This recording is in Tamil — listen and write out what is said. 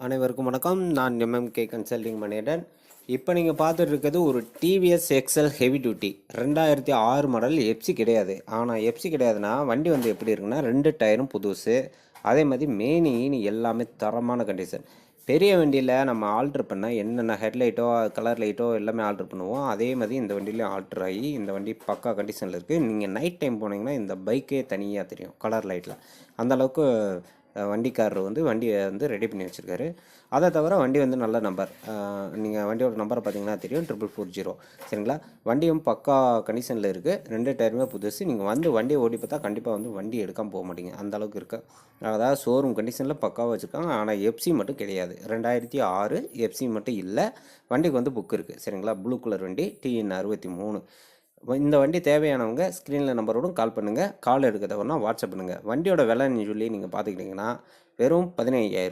அனைவருக்கும் வணக்கம். நான் எம்எம்கே கன்சல்டிங் மேனேஜர். இப்போ நீங்கள் பார்த்துட்டு இருக்கிறது ஒரு TVS XL heavy duty 2006 model. FC கிடையாது. ஆனால் எஃப்சி கிடையாதுன்னா வண்டி வந்து எப்படி இருக்குன்னா 2 டயரும் புதுசு, அதே மாதிரி மேனி எல்லாமே தரமான கண்டிஷன். பெரிய வண்டியில் நம்ம ஆல்ட்ரு பண்ணால் என்னென்ன ஹெட்லைட்டோ கலர் லைட்டோ எல்லாமே ஆல்ட்ரு பண்ணுவோம். அதே மாதிரி இந்த வண்டியிலையும் ஆல்ட்ரு ஆகி இந்த வண்டி பக்கா கண்டிஷனில் இருக்குது. நீங்கள் நைட் டைம் போனீங்கன்னா இந்த பைக்கே தனியாக தெரியும் கலர் லைட்டில். அந்தளவுக்கு வண்டிக்காரர் வந்து வண்டியை வந்து ரெடி பண்ணி வச்சுருக்காரு. அதை தவிர வண்டி வந்து நல்ல நம்பர். நீங்கள் வண்டியோட நம்பரை பார்த்தீங்கன்னா தெரியும், 4440. சரிங்களா? வண்டியும் பக்கா கண்டிஷனில் இருக்குது. 2 டயருமே புதுசு. நீங்கள் வந்து வண்டியை ஓடி பார்த்தா கண்டிப்பாக வந்து வண்டி எடுக்காமல் போக மாட்டீங்க, அந்தளவுக்கு இருக்குது. அதாவது ஷோரூம் கண்டிஷனில் பக்காவாக வச்சுருக்காங்க. ஆனால் எஃப்சி மட்டும் கிடையாது. 2006 எஃப்சி மட்டும் இல்லை. வண்டிக்கு வந்து புக் இருக்குது. சரிங்களா? ப்ளூ கலர் வண்டி, TN 63. இந்த வண்டி தேவையானவங்க ஸ்க்ரீனில் நம்பரோடும் கால் பண்ணுங்கள். கால் எடுக்க தவறுனா வாட்ஸ்அப் பண்ணுங்கள். வண்டியோட விலைன்னு சொல்லி நீங்கள் பார்த்துக்கிட்டிங்கன்னா வெறும் 15,000.